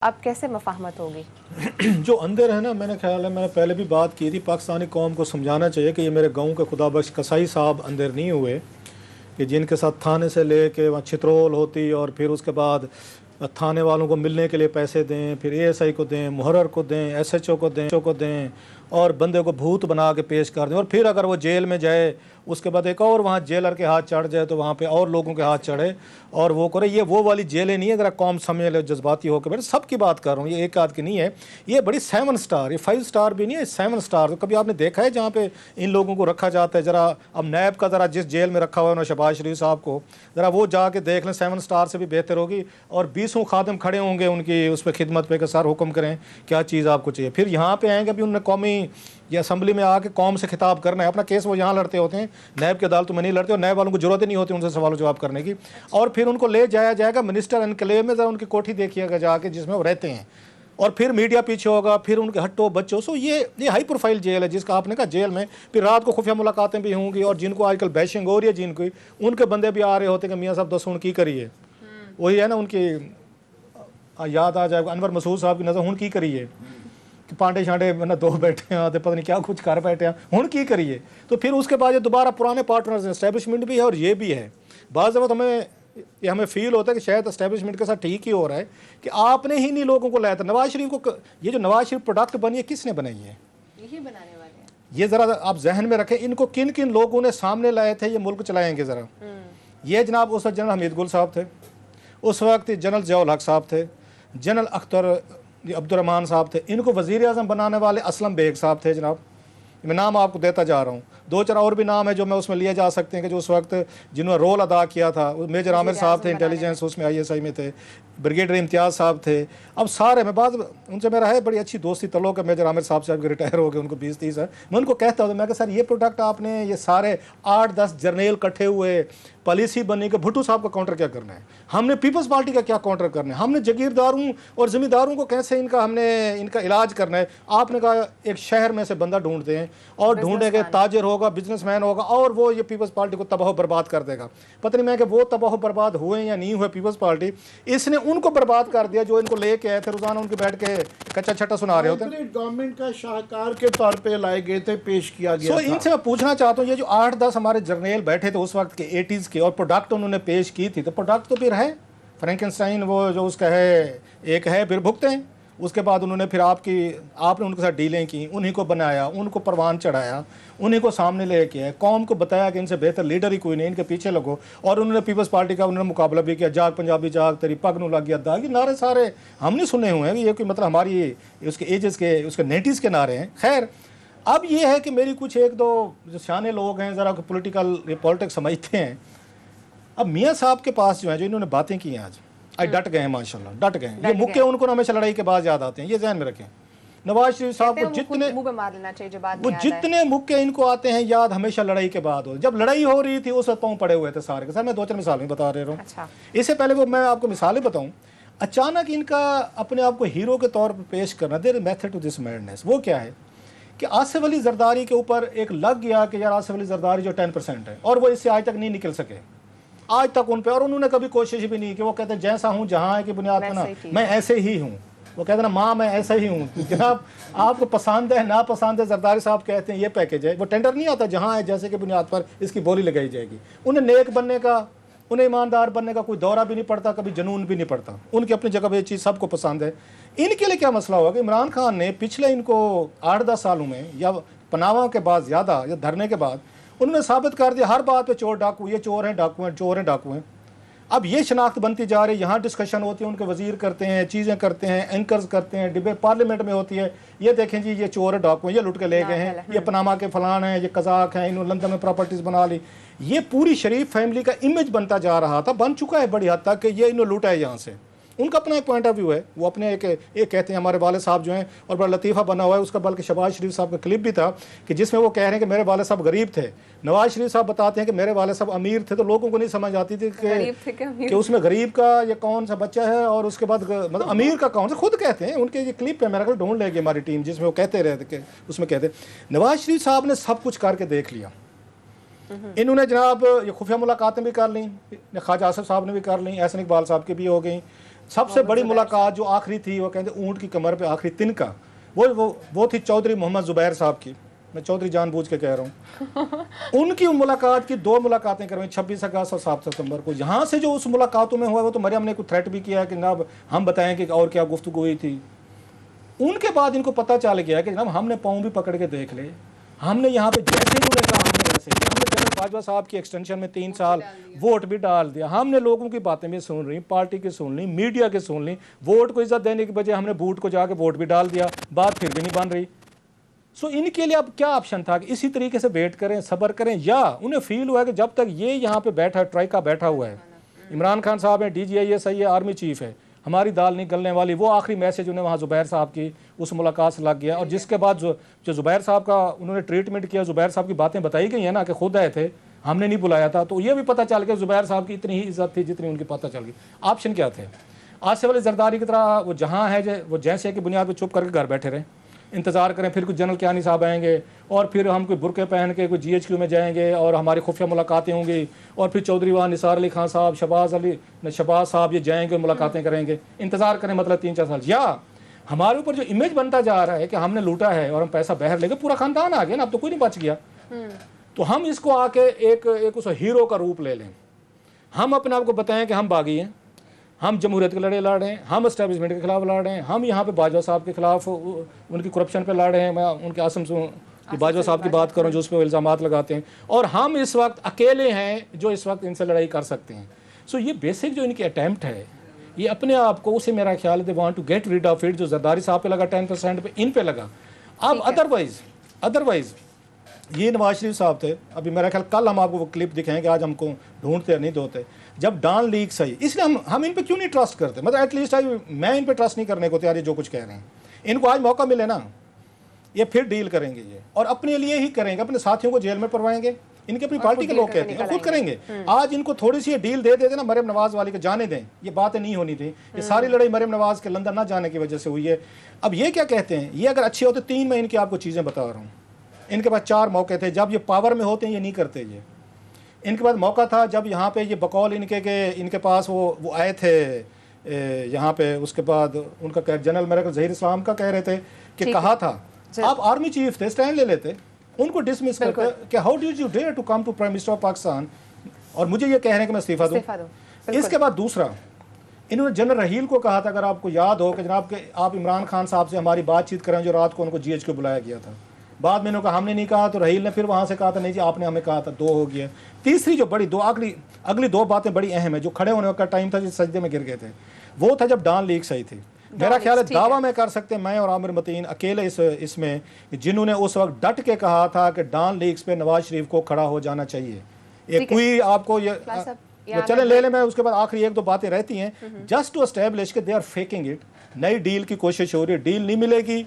अब कैसे मफाहमत होगी? जो अंदर है ना, मैंने ख्याल है मैंने पहले भी बात की थी, पाकिस्तानी कौम को समझाना चाहिए कि ये मेरे गांव के खुदाबख्श कसाई साहब अंदर नहीं हुए कि जिनके साथ थाने से ले के वहाँ छित्रोल होती और फिर उसके बाद थाने वालों को मिलने के लिए पैसे दें, फिर एएसआई को दें, मुहर्रर को दें, एसएचओ को दें और बंदे को भूत बना के पेश कर दें और फिर अगर वो जेल में जाए उसके बाद एक और वहाँ जेलर के हाथ चढ़ जाए तो वहाँ पे और लोगों के हाथ चढ़े और वो करे। ये वो वाली जेलें नहीं है अगर कौम समझ ले जज्बाती होकर। मैं सबकी बात कर रहा हूँ, ये एक आध की नहीं है, ये बड़ी 7 स्टार, ये 5 स्टार भी नहीं है, 7 स्टार। तो कभी आपने देखा है जहाँ पे इन लोगों को रखा जाता है? ज़रा अब नैब का ज़रा जिस जेल में रखा हुआ है ना शहबाज शरीफ साहब को, ज़रा वो जाके देख लें, 7 स्टार से भी बेहतर होगी। और 20 खादिम खड़े होंगे उनकी उस पर खिदमत पे कि सर हुक्म करें क्या चीज़ आपको चाहिए। फिर यहाँ पे आएंगे अभी उन्होंने कौमी या असम्बली में आके कौम से खिताब करना है, अपना केस वो यहाँ लड़ते होते हैं, नैब की अदालत में नहीं लड़ते और नैब वालों को जरूरत ही नहीं होती उनसे सवाल जवाब करने की। और फिर उनको ले जाया जाएगा मिनिस्टर एनक्लेव में, ज़रा उनकी कोठी देखिएगा जाके जिसमें वो रहते हैं, और फिर मीडिया पीछे होगा, फिर उनके हट्टो बच्चों। सो ये हाई प्रोफाइल जेल है जिसका आपने कहा जेल में फिर रात को खुफिया मुलाकातें भी होंगी और जिनको आजकल बैशिंग हो रही है जिनको, उनके बंदे भी आ रहे होते हैं कि मियाँ साहब दस की करिए। वही है ना, उनकी याद आ जाएगा अनवर मसूद साहब की नज़र हुन की करिए कि पांडे शांडे मैंने दो बैठे हैं तो पता नहीं क्या कुछ कर बैठे हैं, हुन की करिए। तो फिर उसके बाद ये दोबारा पुराने पार्टनर्स एस्टेब्लिशमेंट भी है और ये भी है। बाज़ दफ़ा हमें फील होता है कि शायद एस्टेब्लिशमेंट के साथ ठीक ही हो रहा है कि आपने ही नहीं लोगों को लाया था। नवाज शरीफ को, ये जो नवाज शरीफ प्रोडक्ट बनी है किसने बनाई है? यही बनाने वाले हैं। ये ज़रा आप जहन में रखें, इनको किन किन लोगों ने सामने लाए थे ये मुल्क चलाएंगे ज़रा। ये जनाब उस वक्त जनरल हमीद गुल साहब थे, उस वक्त जनरल ज़ियाउल हक साहब थे, जनरल अख्तर अब्दुर्रहमान साहब थे, इनको वज़ीर आज़म बनाने वाले असलम बेग साहब थे। जनाब मैं नाम आपको देता जा रहा हूँ, 2-4 और भी नाम है जो मैं उसमें लिए जा सकते हैं कि जो उस वक्त जिन्होंने रोल अदा किया था। मेजर आमिर साहब थे इंटेलिजेंस, उसमें ISI में थे, ब्रिगेडियर इम्तियाज़ साहब थे। अब सारे मैं बाद उनसे मेरा है बड़ी अच्छी दोस्ती तल्लुक़ है, मेजर आमिर साहब से रिटायर हो गए, उनको 20-30 है। मैं उनको कहता हूँ, मैं कहा सर ये प्रोडक्ट आपने ये सारे 8-10 जर्नेल इकट्ठे हुए पॉलिसी बनने के भुट्टो साहब का काउंटर क्या करना है, हमने पीपल्स पार्टी का क्या काउंटर करना है, हमने जागीरदारों और ज़मींदारों को कैसे इनका इलाज करना है। आपने कहा एक शहर में से बंदा ढूंढते हैं और ढूंढेंगे ताजिर होगा, बिजनेसमैन होगा और वो ये पीपल्स पार्टी को तबाह बर्बाद कर देगा। पता नहीं मैं कि वो तबाह बर्बाद हुए या नहीं हुए पीपल्स पार्टी, इसने उनको बर्बाद कर दिया जो इनको लेके आए थे, रोजाना उनके बैठ के कच्चा छट्टा सुना रहे होते हैं। गवर्नमेंट का शाहकार के तौर पे लाए गए थे, पेश किया गया था। इनसे मैं पूछना चाहता हूँ, ये जो 8-10 हमारे जर्नल बैठे थे उस वक्त के 80s के और प्रोडक्ट उन्होंने पेश की थी, तो प्रोडक्ट तो फिर है फ्रैंकेनस्टाइन वो जो उसका है एक है, फिर भुगते हैं। उसके बाद उन्होंने फिर आपने उनके साथ डीलें की, उन्हीं को बनाया, उनको परवान चढ़ाया, उन्हीं को सामने लेके आए, कौम को बताया कि इनसे बेहतर लीडर ही कोई नहीं, इनके पीछे लगो। और उन्होंने पीपल्स पार्टी का उन्होंने मुकाबला भी किया, जाग पंजाबी जाग तेरी पग नू लग गया दाग। ये नारे सारे हमने सुने हुए हैं कि ये कोई मतलब हमारी उसके एजेस के उसके 90s के नारे हैं। खैर अब ये है कि मेरी कुछ 1-2 जो सियाने लोग हैं ज़रा पॉलिटिक्स समझते हैं। अब मियाँ साहब के पास जो है जो इन्होंने बातें की हैं आज डट गए हैं, माशाल्लाह डट गए हैं। ये मुक्के उनको हमेशा लड़ाई के बाद याद आते हैं, ये ध्यान में रखें। नवाज शरीफ साहब को जितने मुंह पे मार लेना चाहिए जो बात वो जितने मुक्के इनको आते हैं याद हमेशा लड़ाई के बाद हो। जब लड़ाई हो रही थी उस वक्त पाँव पड़े हुए थे सारे के सारे। मैं 2-4 मिसालें बता रहा हूँ। अच्छा। इससे पहले वो मैं आपको मिसालें बताऊँ, अचानक इनका अपने आप को हीरो के तौर पर पेश करना, there method to this madness. वो क्या है कि आसिफ अली जरदारी के ऊपर एक लग गया कि यार आसिफ अली जरदारी जो 10% है और वो इससे आज तक नहीं निकल सके आज तक उन पे, और उन्होंने कभी कोशिश भी नहीं की। वो कहते हैं जैसा हूँ जहाँ है की बुनियाद पर ना मैं ऐसे ही हूँ। वो कहते हैं ना माँ मैं ऐसा ही हूँ। जनाब आपको पसंद है ना पसंद है, जरदारी साहब कहते हैं ये पैकेज है, वो टेंडर नहीं आता जहाँ है जैसे की बुनियाद पर इसकी बोली लगाई जाएगी। उन्हें नेक बनने का, उन्हें ईमानदार बनने का कोई दौरा भी नहीं पड़ता, कभी जुनून भी नहीं पड़ता। उनकी अपनी जगह ये चीज़ सबको पसंद है। इनके लिए क्या मसला हुआ कि इमरान खान ने पिछले इनको 8-10 सालों में या पनामा के बाद ज़्यादा या धरने के बाद उन्होंने साबित कर दिया हर बात पे चोर डाकू, ये चोर हैं डाकू हैं, चोर हैं डाकू हैं। अब ये शनाख्त बनती जा रही है, यहाँ डिस्कशन होती है, उनके वजीर करते हैं, चीज़ें करते हैं, एंकर्स करते हैं, डिबेट पार्लियामेंट में होती है। ये देखें जी ये चोर है डाकू हैं, ये लुट के ले गए हैं, ये पनामा के फलान हैं, ये कजाक हैं, इन्होंने लंदन में प्रॉपर्टीज़ बना ली। ये पूरी शरीफ फैमिली का इमेज बनता जा रहा था, बन चुका है बड़ी हद तक कि ये इन्होंने लूटा है यहाँ से। उनका अपना एक पॉइंट ऑफ व्यू है, वो अपने एक कहते हैं हमारे वाले साहब जो हैं, और बड़ा लतीफ़ा बना हुआ है उसका, बल्कि शहबाज शरीफ साहब का क्लिप भी था कि जिसमें वो कह रहे हैं कि मेरे वाले साहब गरीब थे। नवाज शरीफ साहब बताते हैं कि मेरे वाले साहब अमीर थे, तो लोगों को नहीं समझ आती थी कि उसमें गरीब का ये कौन सा बच्चा है और उसके बाद मतलब अमीर का कौन सा। खुद कहते हैं, उनके ये क्लिप है, मेरा ख्याल ढूंढ लेगी हमारी टीम, जिसमें वो कहते रहते कि उसमें कहते नवाज शरीफ साहब ने सब कुछ करके देख लिया। इन्होंने जनाब ये खुफिया मुलाकातें भी कर ली, ख्वाजा आसिफ साहब ने भी कर ली, एहसन इकबाल साहब की भी हो गई, सबसे बड़ी मुलाकात जो आखिरी थी वो कहते ऊँट की कमर पे आखिरी तिनका, वो थी चौधरी मोहम्मद जुबैर साहब की। मैं चौधरी जानबूझ के कह रहा हूँ। उनकी मुलाकात की 2 मुलाकातें करवाई, 26 अगस्त और 7 सितंबर को। यहाँ से जो उस मुलाकातों में हुआ वो तो मरियम ने कोई थ्रेट भी किया कि जनाब हम बताएं कि और क्या गुफ्तगू हुई थी। उनके बाद इनको पता चल गया कि जनाब हमने पाँव भी पकड़ के देख ले, हमने यहाँ पे जैसे उन्होंने कहा हमने वैसे किया। हमने जनरल बाजवा साहब की एक्सटेंशन में 3 साल वोट भी डाल दिया। हमने लोगों की बातें भी सुन रही, पार्टी की सुन ली, मीडिया की सुन ली। वोट को इज्जत देने की बजाय हमने बूट को जाके वोट भी डाल दिया, बात फिर भी नहीं बन रही। सो इनके लिए अब क्या ऑप्शन था कि इसी तरीके से वेट करें, सब्र करें, या उन्हें फील हुआ कि जब तक ये यहाँ पे बैठा, ट्राइका बैठा हुआ है, इमरान खान साहब है, DGIS है, आर्मी चीफ है, हमारी दाल नहीं गलने वाली। वो आखिरी मैसेज उन्हें वहाँ जुबैर साहब की उस मुलाकात से लग गया। और जिसके बाद जो जुबैर साहब का उन्होंने ट्रीटमेंट किया, जुबैर साहब की बातें बताई गई हैं ना कि खुद आए थे, हमने नहीं बुलाया था, तो ये भी पता चल गया जुबैर साहब की इतनी ही इज्जत थी जितनी उनकी पता चल गई। ऑप्शन क्या थे? आसिफ अली जरदारी की तरह वो जहाँ है वो जैसे की बुनियाद पर चुप करके घर बैठे रहें, इंतज़ार करें, फिर कुछ जनरल कियानी साहब आएंगे और फिर हम कोई बुरके पहन के कोई GHQ में जाएंगे और हमारी खुफिया मुलाकातें होंगी, और फिर चौधरी वहाँ निसार अली खान साहब, शहबाज साहब ये जाएंगे और मुलाकातें करेंगे। इंतज़ार करें मतलब 3-4 साल। या हमारे ऊपर जो इमेज बनता जा रहा है कि हमने लूटा है और हम पैसा बहर लेके पूरा खानदान आ गया ना, अब तो कोई नहीं बच गया, तो हम इसको आके एक उस हीरो का रूप ले लें। हम अपने आप को बताएं कि हम बागी हैं, हम जमहूरियत के लड़ाई लड़ रहे हैं, हम एस्टेब्लिशमेंट के खिलाफ लड़ रहे हैं, हम यहाँ पे बाजवा साहब के खिलाफ उनकी करप्शन पे लड़ रहे हैं। मैं उनके आसम की बाजवा साहब की बात करूँ जो उस पर इल्ज़ाम लगाते हैं, और हम इस वक्त अकेले हैं जो इस वक्त इनसे लड़ाई कर सकते हैं। सो ये बेसिक जो इनकी अटैम्प्ट है, ये अपने आप को, उसे मेरा ख्याल है they want to get rid of it. जो जरदारी साहब पे लगा 10% पे, इन पे लगा। अब अदरवाइज ये नवाज शरीफ साहब थे। अभी मेरा ख्याल कल हम आपको वो क्लिप दिखाएंगे, आज हमको ढूंढते नहीं धोते, जब डान लीक सही। इसलिए हम इन पे क्यों नहीं ट्रस्ट करते, मतलब एटलीस्ट मैं इन पे ट्रस्ट नहीं करने को तैयार, ये जो कुछ कह रहे हैं। इनको आज मौका मिले ना, ये फिर डील करेंगे ये, और अपने लिए ही करेंगे, अपने साथियों को जेल में पड़वाएंगे। इनके अपनी पार्टी के लोग कहते हैं, खुद करेंगे। आज इनको थोड़ी सी डील दे देते ना मरियम नवाज वाली के, जाने दें, ये बातें नहीं होनी थी। ये सारी लड़ाई मरियम नवाज के लंदन ना जाने की वजह से हुई है। अब ये क्या कहते हैं, ये अगर अच्छे होते, 3 मैं इनकी आपको चीज़ें बता रहा हूँ। इनके पास 4 मौके थे, जब ये पावर में होते हैं ये नहीं करते। ये इनके पास मौका था जब यहाँ पे ये बकौल इनके पास वो आए थे यहाँ पे, उसके बाद उनका जनरल मेरे जहीर इस्लाम का कह रहे थे कि कहा था, आप आर्मी चीफ थे, स्टैंड ले लेते, उनको डिसमिस करते कि how did you dare to come to prime minister of Pakistan, और मुझे ये कह रहे हैं कि मैं इस्तीफा दूँ। इसके बाद दूसरा, इन्होंने जनरल रहील को कहा था, अगर आपको याद हो कि जनाब के आप इमरान खान साहब से हमारी बातचीत करें, जो रात को उनको GHQ बुलाया गया था। बाद में इन्होंने कहा हमने नहीं कहा, तो रहील ने फिर वहाँ से कहा था नहीं जी आपने हमें कहा था। 2 हो गया। तीसरी जो बड़ी अगली 2 बातें बड़ी अहम है, जो खड़े होने का टाइम था, जिस सजदे में गिर गए थे, वो था जब डान लीक सही थी। मेरा ख्याल है दावा मैं कर सकते हैं, मैं और आमिर मतीन अकेले इसमें, जिन्होंने उस वक्त डट के कहा था कि डान लीक्स पे नवाज शरीफ को खड़ा हो जाना चाहिए। एक कोई आपको ये चले ले ले, मैं उसके बाद आखिरी 1-2 बातें रहती हैं, जस्ट टू एस्टेब्लिश कि दे आर फेकिंग इट। नई डील की कोशिश हो रही है, डील नहीं मिलेगी,